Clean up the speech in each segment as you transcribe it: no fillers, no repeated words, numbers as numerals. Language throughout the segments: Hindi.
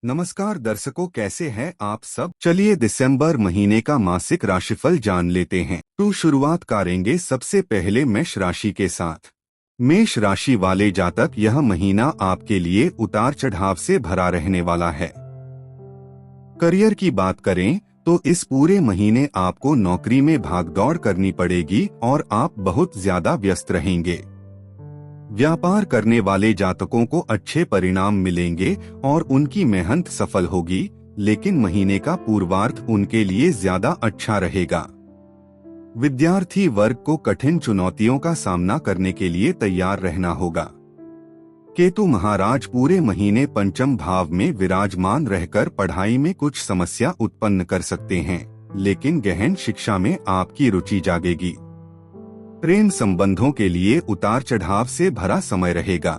नमस्कार दर्शकों, कैसे हैं आप सब। चलिए दिसंबर महीने का मासिक राशिफल जान लेते हैं। तो शुरुआत करेंगे सबसे पहले मेष राशि के साथ। मेष राशि वाले जातक, यह महीना आपके लिए उतार चढ़ाव से भरा रहने वाला है। करियर की बात करें तो इस पूरे महीने आपको नौकरी में भागदौड़ करनी पड़ेगी और आप बहुत ज्यादा व्यस्त रहेंगे। व्यापार करने वाले जातकों को अच्छे परिणाम मिलेंगे और उनकी मेहनत सफल होगी, लेकिन महीने का पूर्वार्ध उनके लिए ज्यादा अच्छा रहेगा। विद्यार्थी वर्ग को कठिन चुनौतियों का सामना करने के लिए तैयार रहना होगा। केतु महाराज पूरे महीने पंचम भाव में विराजमान रहकर पढ़ाई में कुछ समस्या उत्पन्न कर सकते हैं, लेकिन गहन शिक्षा में आपकी रुचि जागेगी। प्रेम संबंधों के लिए उतार चढ़ाव से भरा समय रहेगा।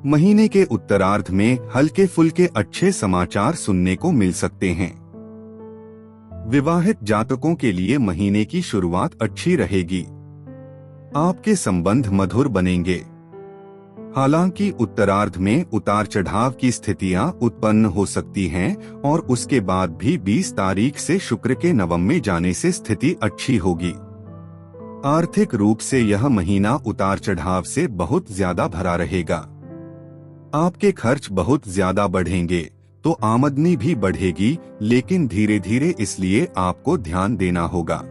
महीने के उत्तरार्ध में हल्के फुल्के अच्छे समाचार सुनने को मिल सकते हैं। विवाहित जातकों के लिए महीने की शुरुआत अच्छी रहेगी। आपके संबंध मधुर बनेंगे। हालांकि उत्तरार्ध में उतार चढ़ाव की स्थितियां उत्पन्न हो सकती हैं और उसके बाद भी 20 तारीख से शुक्र के नवम में जाने से स्थिति अच्छी होगी। आर्थिक रूप से यह महीना उतार चढ़ाव से बहुत ज्यादा भरा रहेगा। आपके खर्च बहुत ज्यादा बढ़ेंगे तो आमदनी भी बढ़ेगी, लेकिन धीरे धीरे, इसलिए आपको ध्यान देना होगा।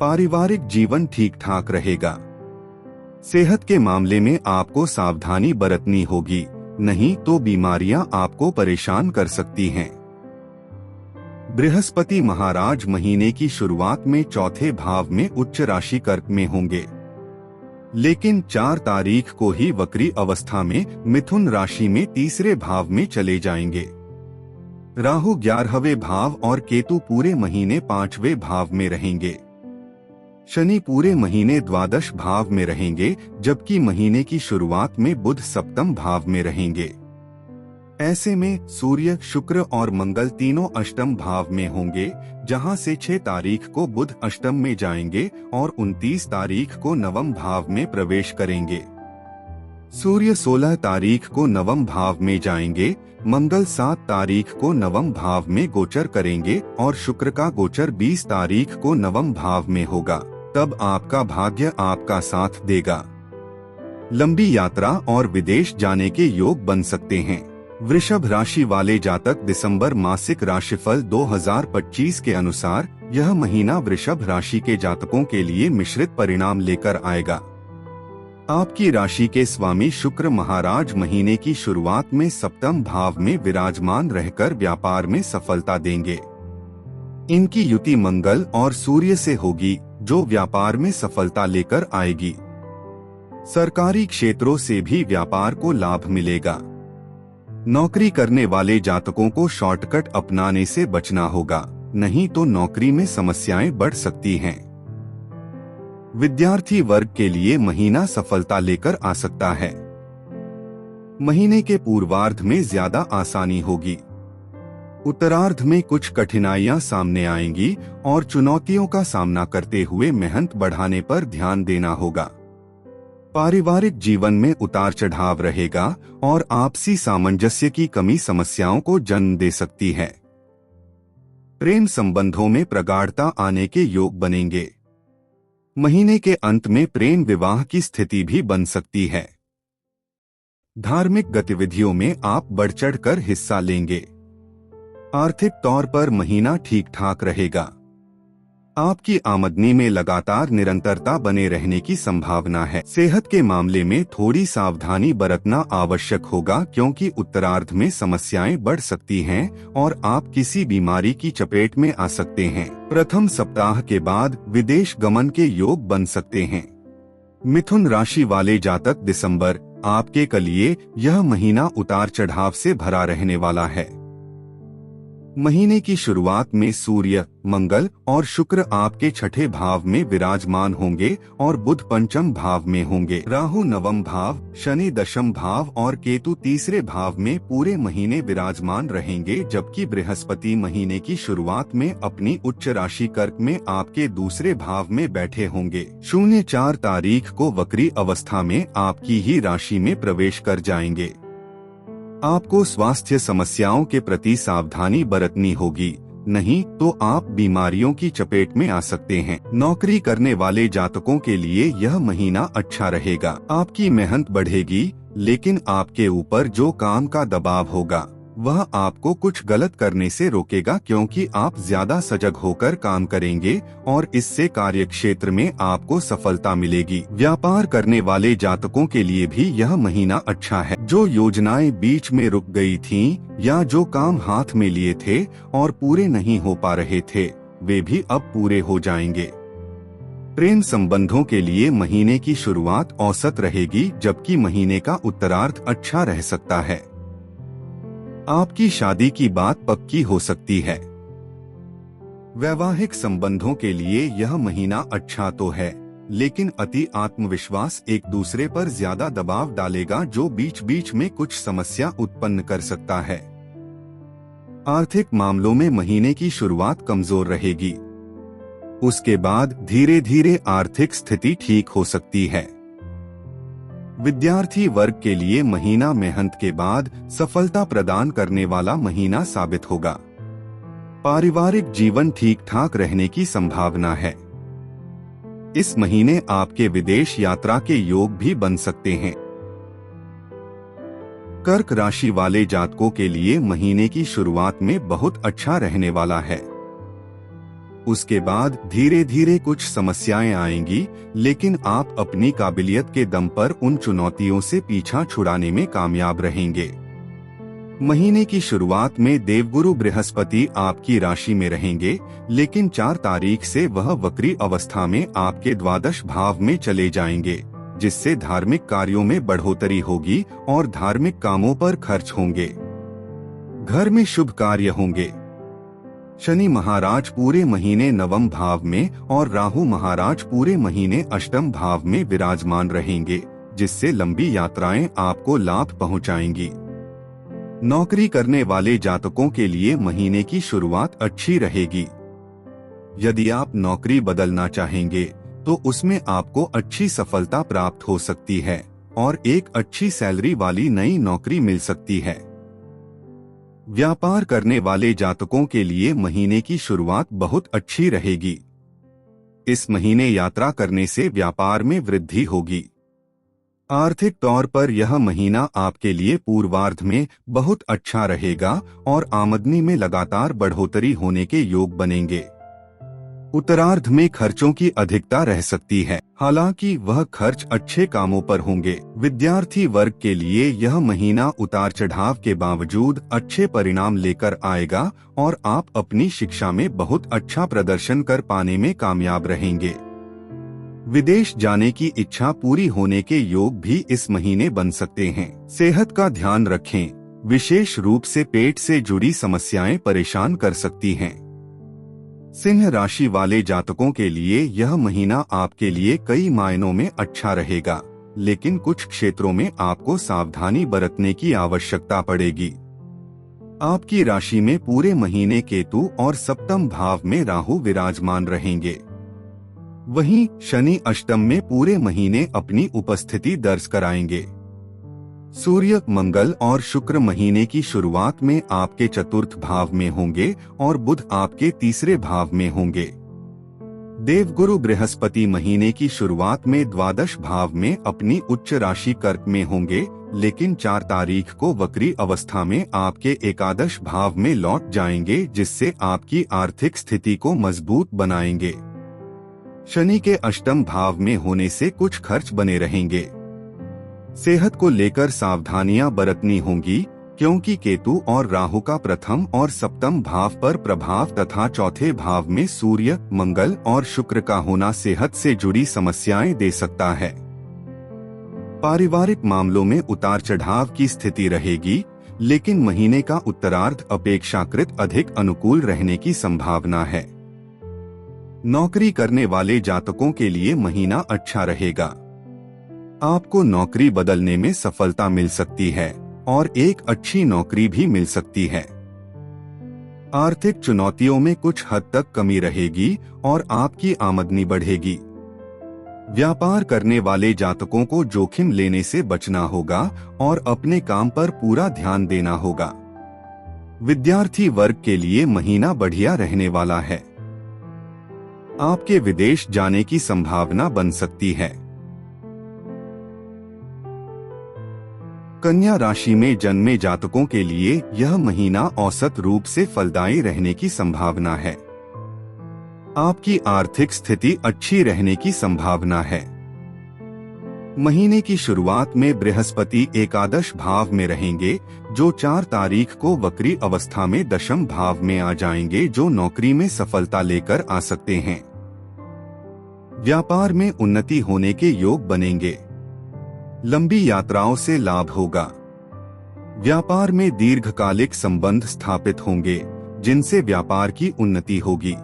पारिवारिक जीवन ठीक ठाक रहेगा। सेहत के मामले में आपको सावधानी बरतनी होगी, नहीं तो बीमारियां आपको परेशान कर सकती हैं। बृहस्पति महाराज महीने की शुरुआत में चौथे भाव में उच्च राशि कर्क में होंगे, लेकिन 4 तारीख को ही वक्री अवस्था में मिथुन राशि में तीसरे भाव में चले जाएंगे। राहु 11वें भाव और केतु पूरे महीने 5वें भाव में रहेंगे। शनि पूरे महीने द्वादश भाव में रहेंगे, जबकि महीने की शुरुआत में बुध सप्तम भाव में रहेंगे। ऐसे में सूर्य, शुक्र और मंगल तीनों अष्टम भाव में होंगे, जहां से 6 तारीख को बुध अष्टम में जाएंगे और 29 तारीख को नवम भाव में प्रवेश करेंगे। सूर्य 16 तारीख को नवम भाव में जाएंगे, मंगल 7 तारीख को नवम भाव में गोचर करेंगे और शुक्र का गोचर 20 तारीख को नवम भाव में होगा। तब आपका भाग्य आपका साथ देगा। लंबी यात्रा और विदेश जाने के योग बन सकते हैं। वृषभ राशि वाले जातक, दिसंबर मासिक राशिफल 2025 के अनुसार यह महीना वृषभ राशि के जातकों के लिए मिश्रित परिणाम लेकर आएगा। आपकी राशि के स्वामी शुक्र महाराज महीने की शुरुआत में सप्तम भाव में विराजमान रहकर व्यापार में सफलता देंगे। इनकी युति मंगल और सूर्य से होगी, जो व्यापार में सफलता लेकर आएगी। सरकारी क्षेत्रों से भी व्यापार को लाभ मिलेगा। नौकरी करने वाले जातकों को शॉर्टकट अपनाने से बचना होगा, नहीं तो नौकरी में समस्याएं बढ़ सकती हैं। विद्यार्थी वर्ग के लिए महीना सफलता लेकर आ सकता है। महीने के पूर्वार्ध में ज्यादा आसानी होगी। उत्तरार्ध में कुछ कठिनाइयां सामने आएंगी और चुनौतियों का सामना करते हुए मेहनत बढ़ाने पर ध्यान देना होगा। पारिवारिक जीवन में उतार चढ़ाव रहेगा और आपसी सामंजस्य की कमी समस्याओं को जन्म दे सकती है। प्रेम संबंधों में प्रगाढ़ता आने के योग बनेंगे। महीने के अंत में प्रेम विवाह की स्थिति भी बन सकती है। धार्मिक गतिविधियों में आप बढ़ चढ़कर हिस्सा लेंगे। आर्थिक तौर पर महीना ठीक ठाक रहेगा। आपकी आमदनी में लगातार निरंतरता बने रहने की संभावना है। सेहत के मामले में थोड़ी सावधानी बरतना आवश्यक होगा, क्योंकि उत्तरार्ध में समस्याएं बढ़ सकती हैं और आप किसी बीमारी की चपेट में आ सकते हैं। प्रथम सप्ताह के बाद विदेश गमन के योग बन सकते हैं। मिथुन राशि वाले जातक, दिसंबर आपके लिए यह महीना उतार चढ़ाव से भरा रहने वाला है। महीने की शुरुआत में सूर्य, मंगल और शुक्र आपके 6ठे भाव में विराजमान होंगे और बुध पंचम भाव में होंगे। राहु नवम भाव, शनि दशम भाव और केतु तीसरे भाव में पूरे महीने विराजमान रहेंगे, जबकि बृहस्पति महीने की शुरुआत में अपनी उच्च राशि कर्क में आपके दूसरे भाव में बैठे होंगे। 04 तारीख को वक्री अवस्था में आपकी ही राशि में प्रवेश कर जाएंगे। आपको स्वास्थ्य समस्याओं के प्रति सावधानी बरतनी होगी, नहीं तो आप बीमारियों की चपेट में आ सकते हैं। नौकरी करने वाले जातकों के लिए यह महीना अच्छा रहेगा। आपकी मेहनत बढ़ेगी, लेकिन आपके ऊपर जो काम का दबाव होगा वह आपको कुछ गलत करने से रोकेगा, क्योंकि आप ज्यादा सजग होकर काम करेंगे और इससे कार्यक्षेत्र में आपको सफलता मिलेगी। व्यापार करने वाले जातकों के लिए भी यह महीना अच्छा है। जो योजनाएं बीच में रुक गई थीं या जो काम हाथ में लिए थे और पूरे नहीं हो पा रहे थे, वे भी अब पूरे हो जाएंगे। प्रेम संबंधों के लिए महीने की शुरुआत औसत रहेगी, जबकि महीने का उत्तरार्ध अच्छा रह सकता है। आपकी शादी की बात पक्की हो सकती है। वैवाहिक संबंधों के लिए यह महीना अच्छा तो है, लेकिन अति आत्मविश्वास एक दूसरे पर ज्यादा दबाव डालेगा, जो बीच बीच में कुछ समस्या उत्पन्न कर सकता है। आर्थिक मामलों में महीने की शुरुआत कमजोर रहेगी। उसके बाद धीरे धीरे आर्थिक स्थिति ठीक हो सकती है। विद्यार्थी वर्ग के लिए महीना मेहनत के बाद सफलता प्रदान करने वाला महीना साबित होगा। पारिवारिक जीवन ठीक ठाक रहने की संभावना है। इस महीने आपके विदेश यात्रा के योग भी बन सकते हैं। कर्क राशि वाले जातकों के लिए महीने की शुरुआत में बहुत अच्छा रहने वाला है। उसके बाद धीरे धीरे कुछ समस्याएं आएंगी, लेकिन आप अपनी काबिलियत के दम पर उन चुनौतियों से पीछा छुड़ाने में कामयाब रहेंगे। महीने की शुरुआत में देवगुरु बृहस्पति आपकी राशि में रहेंगे, लेकिन 4 तारीख से वह वक्री अवस्था में आपके द्वादश भाव में चले जाएंगे, जिससे धार्मिक कार्यों में बढ़ोतरी होगी और धार्मिक कामों पर खर्च होंगे। घर में शुभ कार्य होंगे। शनि महाराज पूरे महीने नवम भाव में और राहु महाराज पूरे महीने अष्टम भाव में विराजमान रहेंगे, जिससे लंबी यात्राएं आपको लाभ पहुंचाएंगी। नौकरी करने वाले जातकों के लिए महीने की शुरुआत अच्छी रहेगी। यदि आप नौकरी बदलना चाहेंगे तो उसमें आपको अच्छी सफलता प्राप्त हो सकती है और एक अच्छी सैलरी वाली नई नौकरी मिल सकती है। व्यापार करने वाले जातकों के लिए महीने की शुरुआत बहुत अच्छी रहेगी। इस महीने यात्रा करने से व्यापार में वृद्धि होगी। आर्थिक तौर पर यह महीना आपके लिए पूर्वार्ध में बहुत अच्छा रहेगा और आमदनी में लगातार बढ़ोतरी होने के योग बनेंगे। उत्तरार्ध में खर्चों की अधिकता रह सकती है, हालांकि वह खर्च अच्छे कामों पर होंगे। विद्यार्थी वर्ग के लिए यह महीना उतार चढ़ाव के बावजूद अच्छे परिणाम लेकर आएगा और आप अपनी शिक्षा में बहुत अच्छा प्रदर्शन कर पाने में कामयाब रहेंगे। विदेश जाने की इच्छा पूरी होने के योग भी इस महीने बन सकते हैं। सेहत का ध्यान रखें, विशेष रूप से पेट से जुड़ी समस्याएं परेशान कर सकती हैं। सिंह राशि वाले जातकों के लिए यह महीना आपके लिए कई मायनों में अच्छा रहेगा, लेकिन कुछ क्षेत्रों में आपको सावधानी बरतने की आवश्यकता पड़ेगी। आपकी राशि में पूरे महीने केतु और सप्तम भाव में राहु विराजमान रहेंगे। वहीं शनि अष्टम में पूरे महीने अपनी उपस्थिति दर्ज कराएंगे। सूर्य, मंगल और शुक्र महीने की शुरुआत में आपके चतुर्थ भाव में होंगे और बुध आपके तीसरे भाव में होंगे। देवगुरु बृहस्पति महीने की शुरुआत में द्वादश भाव में अपनी उच्च राशि कर्क में होंगे, लेकिन 4 तारीख को वक्री अवस्था में आपके एकादश भाव में लौट जाएंगे, जिससे आपकी आर्थिक स्थिति को मजबूत बनाएंगे। शनि के अष्टम भाव में होने से कुछ खर्च बने रहेंगे। सेहत को लेकर सावधानियां बरतनी होंगी, क्योंकि केतु और राहु का प्रथम और सप्तम भाव पर प्रभाव तथा चौथे भाव में सूर्य, मंगल और शुक्र का होना सेहत से जुड़ी समस्याएं दे सकता है। पारिवारिक मामलों में उतार चढ़ाव की स्थिति रहेगी, लेकिन महीने का उत्तरार्ध अपेक्षाकृत अधिक अनुकूल रहने की संभावना है। नौकरी करने वाले जातकों के लिए महीना अच्छा रहेगा। आपको नौकरी बदलने में सफलता मिल सकती है और एक अच्छी नौकरी भी मिल सकती है। आर्थिक चुनौतियों में कुछ हद तक कमी रहेगी और आपकी आमदनी बढ़ेगी। व्यापार करने वाले जातकों को जोखिम लेने से बचना होगा और अपने काम पर पूरा ध्यान देना होगा। विद्यार्थी वर्ग के लिए महीना बढ़िया रहने वाला है। आपके विदेश जाने की संभावना बन सकती है। कन्या राशि में जन्मे जातकों के लिए यह महीना औसत रूप से फलदायी रहने की संभावना है। आपकी आर्थिक स्थिति अच्छी रहने की संभावना है। महीने की शुरुआत में बृहस्पति एकादश भाव में रहेंगे, जो 4 तारीख को वक्री अवस्था में दशम भाव में आ जाएंगे, जो नौकरी में सफलता लेकर आ सकते हैं। व्यापार में उन्नति होने के योग बनेंगे। लंबी यात्राओं से लाभ होगा। व्यापार में दीर्घकालिक संबंध स्थापित होंगे, जिनसे व्यापार की उन्नति होगी।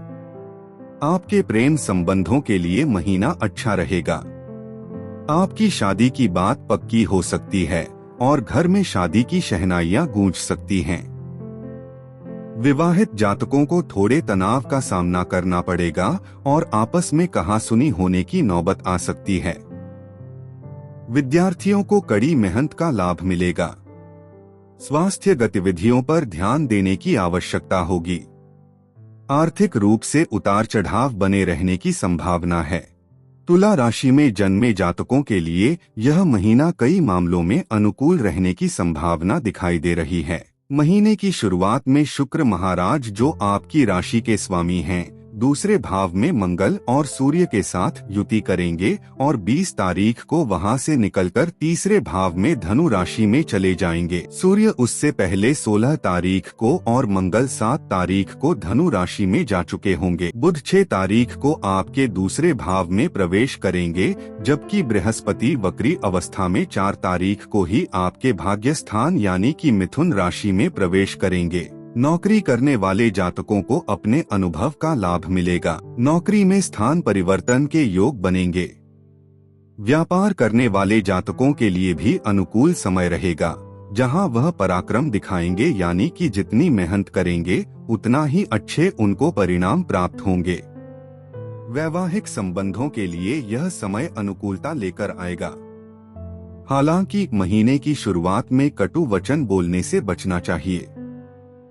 आपके प्रेम संबंधों के लिए महीना अच्छा रहेगा। आपकी शादी की बात पक्की हो सकती है और घर में शादी की शहनाइयां गूंज सकती हैं। विवाहित जातकों को थोड़े तनाव का सामना करना पड़ेगा और आपस में कहासुनी होने की नौबत आ सकती है। विद्यार्थियों को कड़ी मेहनत का लाभ मिलेगा। स्वास्थ्य गतिविधियों पर ध्यान देने की आवश्यकता होगी। आर्थिक रूप से उतार चढ़ाव बने रहने की संभावना है। तुला राशि में जन्मे जातकों के लिए यह महीना कई मामलों में अनुकूल रहने की संभावना दिखाई दे रही है। महीने की शुरुआत में शुक्र महाराज, जो आपकी राशि के स्वामी हैं, दूसरे भाव में मंगल और सूर्य के साथ युति करेंगे और 20 तारीख को वहां से निकलकर तीसरे भाव में धनु राशि में चले जाएंगे। सूर्य उससे पहले 16 तारीख को और मंगल 7 तारीख को धनु राशि में जा चुके होंगे। बुध 6 तारीख को आपके दूसरे भाव में प्रवेश करेंगे, जबकि बृहस्पति वक्री अवस्था में 4 तारीख को ही आपके भाग्य स्थान यानी कि मिथुन राशि में प्रवेश करेंगे। नौकरी करने वाले जातकों को अपने अनुभव का लाभ मिलेगा। नौकरी में स्थान परिवर्तन के योग बनेंगे। व्यापार करने वाले जातकों के लिए भी अनुकूल समय रहेगा, जहां वह पराक्रम दिखाएंगे, यानी कि जितनी मेहनत करेंगे उतना ही अच्छे उनको परिणाम प्राप्त होंगे। वैवाहिक संबंधों के लिए यह समय अनुकूलता लेकर आएगा। हालांकि महीने की शुरुआत में कटु वचन बोलने से बचना चाहिए।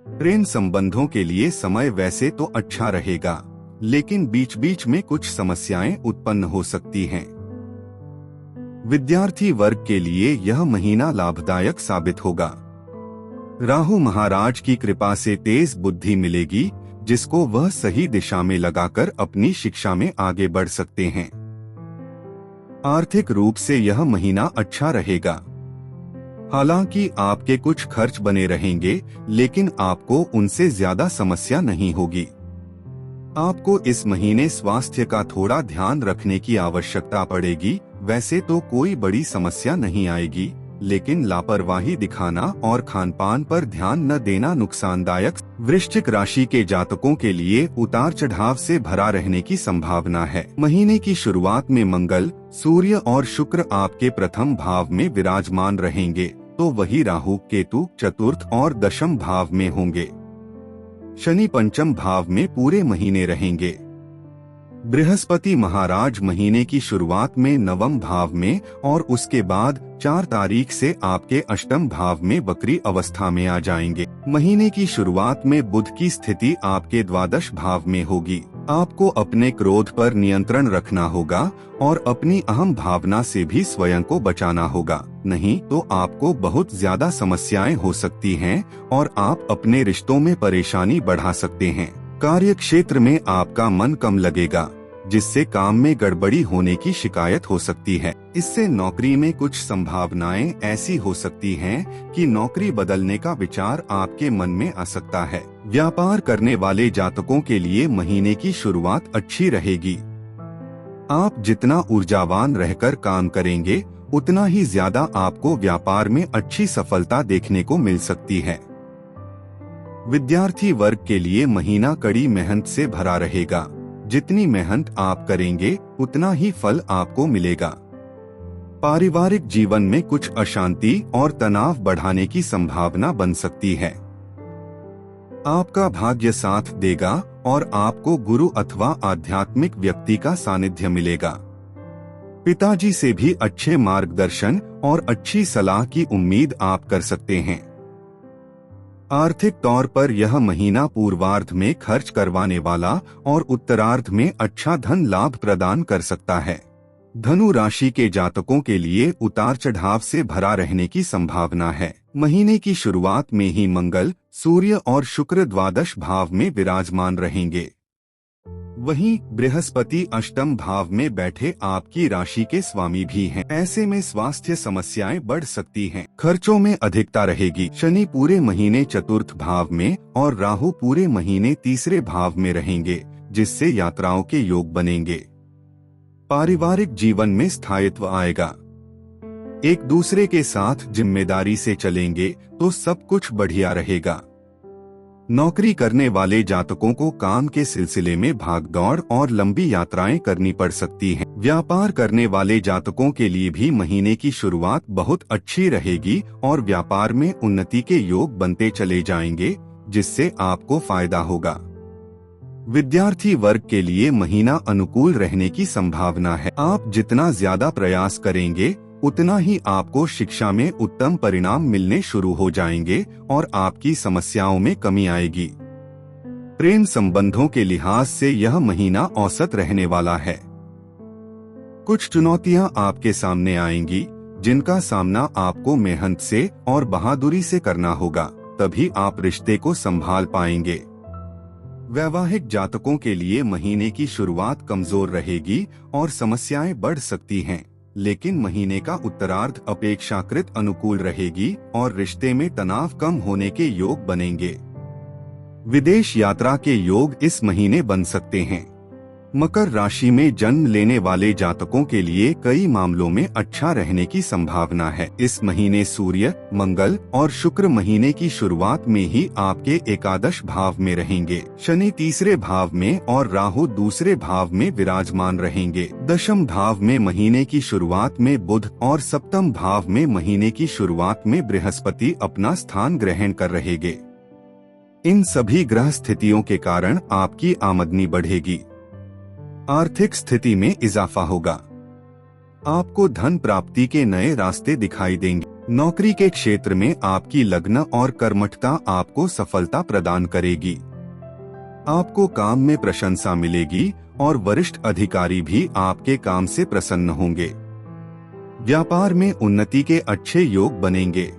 प्रेम संबंधों के लिए समय वैसे तो अच्छा रहेगा, लेकिन बीच बीच में कुछ समस्याएं उत्पन्न हो सकती हैं। विद्यार्थी वर्ग के लिए यह महीना लाभदायक साबित होगा। राहु महाराज की कृपा से तेज बुद्धि मिलेगी, जिसको वह सही दिशा में लगाकर अपनी शिक्षा में आगे बढ़ सकते हैं। आर्थिक रूप से यह महीना अच्छा रहेगा। हालांकि आपके कुछ खर्च बने रहेंगे, लेकिन आपको उनसे ज्यादा समस्या नहीं होगी। आपको इस महीने स्वास्थ्य का थोड़ा ध्यान रखने की आवश्यकता पड़ेगी। वैसे तो कोई बड़ी समस्या नहीं आएगी, लेकिन लापरवाही दिखाना और खानपान पर ध्यान न देना नुकसानदायक। वृश्चिक राशि के जातकों के लिए उतार चढ़ाव से भरा रहने की संभावना है। महीने की शुरुआत में मंगल, सूर्य और शुक्र आपके प्रथम भाव में विराजमान रहेंगे, तो वही राहु, केतु चतुर्थ और दशम भाव में होंगे। शनि पंचम भाव में पूरे महीने रहेंगे। बृहस्पति महाराज महीने की शुरुआत में नवम भाव में और उसके बाद 4 तारीख से आपके अष्टम भाव में वक्री अवस्था में आ जाएंगे। महीने की शुरुआत में बुध की स्थिति आपके द्वादश भाव में होगी। आपको अपने क्रोध पर नियंत्रण रखना होगा और अपनी अहम भावना से भी स्वयं को बचाना होगा, नहीं तो आपको बहुत ज्यादा समस्याएं हो सकती हैं और आप अपने रिश्तों में परेशानी बढ़ा सकते हैं। कार्य क्षेत्र में आपका मन कम लगेगा, जिससे काम में गड़बड़ी होने की शिकायत हो सकती है। इससे नौकरी में कुछ संभावनाएं ऐसी हो सकती हैं कि नौकरी बदलने का विचार आपके मन में आ सकता है। व्यापार करने वाले जातकों के लिए महीने की शुरुआत अच्छी रहेगी। आप जितना ऊर्जावान रहकर काम करेंगे, उतना ही ज्यादा आपको व्यापार में अच्छी सफलता देखने को मिल सकती है। विद्यार्थी वर्ग के लिए महीना कड़ी मेहनत से भरा रहेगा। जितनी मेहनत आप करेंगे, उतना ही फल आपको मिलेगा। पारिवारिक जीवन में कुछ अशांति और तनाव बढ़ाने की संभावना बन सकती है। आपका भाग्य साथ देगा और आपको गुरु अथवा आध्यात्मिक व्यक्ति का सानिध्य मिलेगा। पिताजी से भी अच्छे मार्गदर्शन और अच्छी सलाह की उम्मीद आप कर सकते हैं। आर्थिक तौर पर यह महीना पूर्वार्ध में खर्च करवाने वाला और उत्तरार्ध में अच्छा धन लाभ प्रदान कर सकता है। धनु राशि के जातकों के लिए उतार चढ़ाव से भरा रहने की संभावना है। महीने की शुरुआत में ही मंगल, सूर्य और शुक्र द्वादश भाव में विराजमान रहेंगे। वहीं बृहस्पति अष्टम भाव में बैठे आपकी राशि के स्वामी भी हैं। ऐसे में स्वास्थ्य समस्याएं बढ़ सकती हैं। खर्चों में अधिकता रहेगी। शनि पूरे महीने चतुर्थ भाव में और राहु पूरे महीने तीसरे भाव में रहेंगे, जिससे यात्राओं के योग बनेंगे। पारिवारिक जीवन में स्थायित्व आएगा। एक दूसरे के साथ जिम्मेदारी से चलेंगे तो सब कुछ बढ़िया रहेगा। नौकरी करने वाले जातकों को काम के सिलसिले में भागदौड़ और लंबी यात्राएं करनी पड़ सकती हैं। व्यापार करने वाले जातकों के लिए भी महीने की शुरुआत बहुत अच्छी रहेगी और व्यापार में उन्नति के योग बनते चले जाएंगे, जिससे आपको फायदा होगा। विद्यार्थी वर्ग के लिए महीना अनुकूल रहने की संभावना है। आप जितना ज्यादा प्रयास करेंगे उतना ही आपको शिक्षा में उत्तम परिणाम मिलने शुरू हो जाएंगे और आपकी समस्याओं में कमी आएगी। प्रेम संबंधों के लिहाज से यह महीना औसत रहने वाला है। कुछ चुनौतियां आपके सामने आएंगी, जिनका सामना आपको मेहनत से और बहादुरी से करना होगा, तभी आप रिश्ते को संभाल पाएंगे। वैवाहिक जातकों के लिए महीने की शुरुआत कमजोर रहेगी और समस्याएं बढ़ सकती हैं, लेकिन महीने का उत्तरार्ध अपेक्षाकृत अनुकूल रहेगी और रिश्ते में तनाव कम होने के योग बनेंगे। विदेश यात्रा के योग इस महीने बन सकते हैं। मकर राशि में जन्म लेने वाले जातकों के लिए कई मामलों में अच्छा रहने की संभावना है। इस महीने सूर्य, मंगल और शुक्र महीने की शुरुआत में ही आपके एकादश भाव में रहेंगे। शनि तीसरे भाव में और राहु दूसरे भाव में विराजमान रहेंगे। दशम भाव में महीने की शुरुआत में बुध और सप्तम भाव में महीने की शुरुआत में बृहस्पति अपना स्थान ग्रहण कर रहेंगे। इन सभी ग्रह स्थितियों के कारण आपकी आमदनी बढ़ेगी। आर्थिक स्थिति में इजाफा होगा। आपको धन प्राप्ति के नए रास्ते दिखाई देंगे। नौकरी के क्षेत्र में आपकी लगन और कर्मठता आपको सफलता प्रदान करेगी। आपको काम में प्रशंसा मिलेगी और वरिष्ठ अधिकारी भी आपके काम से प्रसन्न होंगे। व्यापार में उन्नति के अच्छे योग बनेंगे।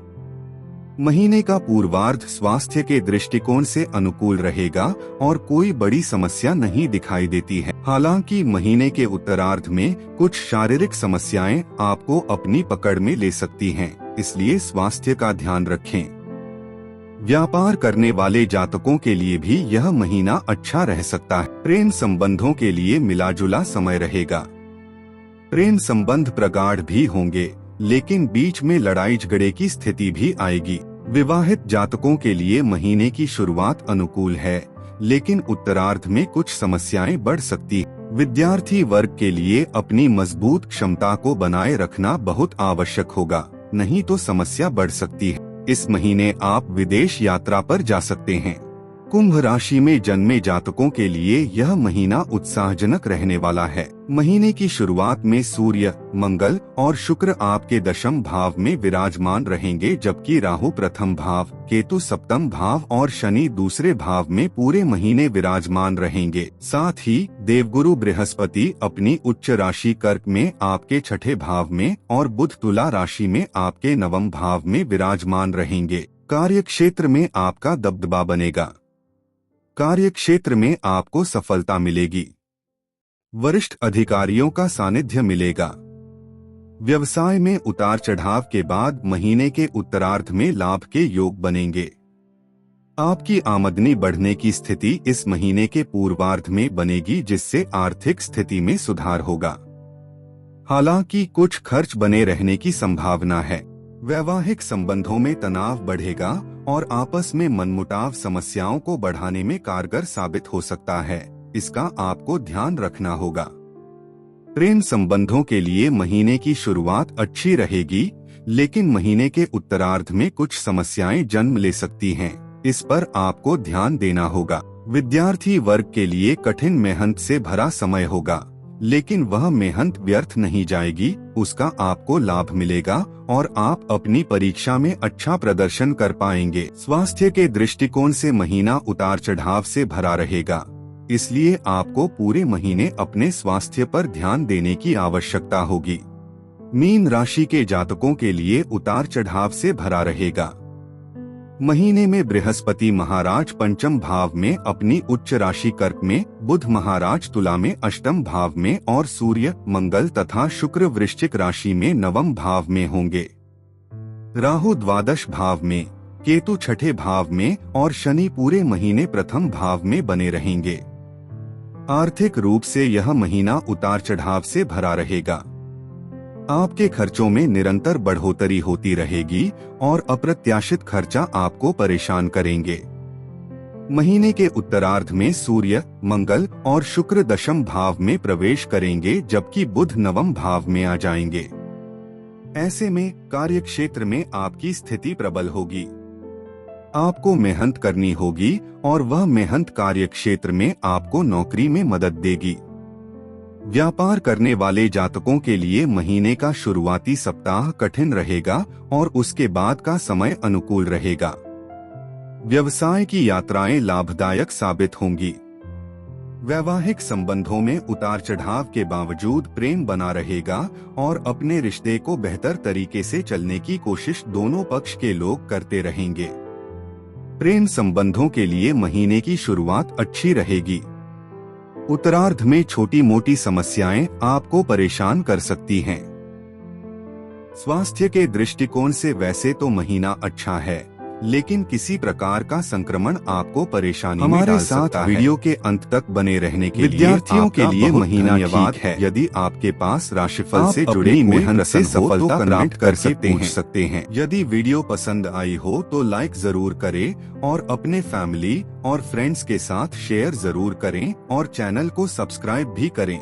महीने का पूर्वार्ध स्वास्थ्य के दृष्टिकोण से अनुकूल रहेगा और कोई बड़ी समस्या नहीं दिखाई देती है। हालांकि महीने के उत्तरार्ध में कुछ शारीरिक समस्याएं आपको अपनी पकड़ में ले सकती हैं, इसलिए स्वास्थ्य का ध्यान रखें। व्यापार करने वाले जातकों के लिए भी यह महीना अच्छा रह सकता है। प्रेम संबंधों के लिए मिलाजुला समय रहेगा। प्रेम संबंध प्रगाढ़ भी होंगे, लेकिन बीच में लड़ाई झगड़े की स्थिति भी आएगी। विवाहित जातकों के लिए महीने की शुरुआत अनुकूल है, लेकिन उत्तरार्ध में कुछ समस्याएं बढ़ सकती हैं। विद्यार्थी वर्ग के लिए अपनी मजबूत क्षमता को बनाए रखना बहुत आवश्यक होगा, नहीं तो समस्या बढ़ सकती है। इस महीने आप विदेश यात्रा पर जा सकते हैं। कुंभ राशि में जन्मे जातकों के लिए यह महीना उत्साहजनक रहने वाला है। महीने की शुरुआत में सूर्य, मंगल और शुक्र आपके दशम भाव में विराजमान रहेंगे, जबकि राहु प्रथम भाव, केतु सप्तम भाव और शनि दूसरे भाव में पूरे महीने विराजमान रहेंगे। साथ ही देवगुरु बृहस्पति अपनी उच्च राशि कर्क में आपके छठे भाव में और बुध तुला राशि में आपके नवम भाव में विराजमान रहेंगे। कार्य क्षेत्र में आपका दबदबा बनेगा। कार्य क्षेत्र में आपको सफलता मिलेगी। वरिष्ठ अधिकारियों का सानिध्य मिलेगा। व्यवसाय में उतार चढ़ाव के बाद महीने के उत्तरार्ध में लाभ के योग बनेंगे। आपकी आमदनी बढ़ने की स्थिति इस महीने के पूर्वार्ध में बनेगी, जिससे आर्थिक स्थिति में सुधार होगा। हालांकि कुछ खर्च बने रहने की संभावना है। वैवाहिक संबंधों में तनाव बढ़ेगा और आपस में मनमुटाव समस्याओं को बढ़ाने में कारगर साबित हो सकता है। इसका आपको ध्यान रखना होगा। प्रेम संबंधों के लिए महीने की शुरुआत अच्छी रहेगी, लेकिन महीने के उत्तरार्ध में कुछ समस्याएं जन्म ले सकती हैं। इस पर आपको ध्यान देना होगा। विद्यार्थी वर्ग के लिए कठिन मेहनत से भरा समय होगा, लेकिन वह मेहनत व्यर्थ नहीं जाएगी, उसका आपको लाभ मिलेगा और आप अपनी परीक्षा में अच्छा प्रदर्शन कर पाएंगे। स्वास्थ्य के दृष्टिकोण से महीना उतार चढ़ाव से भरा रहेगा, इसलिए आपको पूरे महीने अपने स्वास्थ्य पर ध्यान देने की आवश्यकता होगी। मीन राशि के जातकों के लिए उतार चढ़ाव से भरा रहेगा। महीने में बृहस्पति महाराज पंचम भाव में अपनी उच्च राशि कर्क में, बुध महाराज तुला में अष्टम भाव में और सूर्य, मंगल तथा शुक्र वृश्चिक राशि में नवम भाव में होंगे। राहु द्वादश भाव में, केतु छठे भाव में और शनि पूरे महीने प्रथम भाव में बने रहेंगे। आर्थिक रूप से यह महीना उतार चढ़ाव से भरा रहेगा। आपके खर्चों में निरंतर बढ़ोतरी होती रहेगी और अप्रत्याशित खर्चा आपको परेशान करेंगे। महीने के उत्तरार्ध में सूर्य, मंगल और शुक्र दशम भाव में प्रवेश करेंगे, जबकि बुध नवम भाव में आ जाएंगे। ऐसे में कार्य क्षेत्र में आपकी स्थिति प्रबल होगी। आपको मेहनत करनी होगी और वह मेहनत कार्य क्षेत्र में आपको नौकरी में मदद देगी। व्यापार करने वाले जातकों के लिए महीने का शुरुआती सप्ताह कठिन रहेगा और उसके बाद का समय अनुकूल रहेगा। व्यवसाय की यात्राएं लाभदायक साबित होंगी। वैवाहिक संबंधों में उतार चढ़ाव के बावजूद प्रेम बना रहेगा और अपने रिश्ते को बेहतर तरीके से चलने की कोशिश दोनों पक्ष के लोग करते रहेंगे। प्रेम संबंधों के लिए महीने की शुरुआत अच्छी रहेगी। उत्तरार्ध में छोटी मोटी समस्याएं आपको परेशान कर सकती हैं। स्वास्थ्य के दृष्टिकोण से वैसे तो महीना अच्छा है, लेकिन किसी प्रकार का संक्रमण आपको परेशानी में डाल सकता है। वीडियो के अंत तक बने रहने के लिए विद्यार्थियों के लिए महीना ठीक है। यदि आपके पास राशिफल से जुड़ी मेहनत से सफलता प्राप्त कर सकते हैं। यदि वीडियो पसंद आई हो तो लाइक जरूर करें और अपने फैमिली और फ्रेंड्स के साथ शेयर जरूर करें और चैनल को सब्सक्राइब भी करें।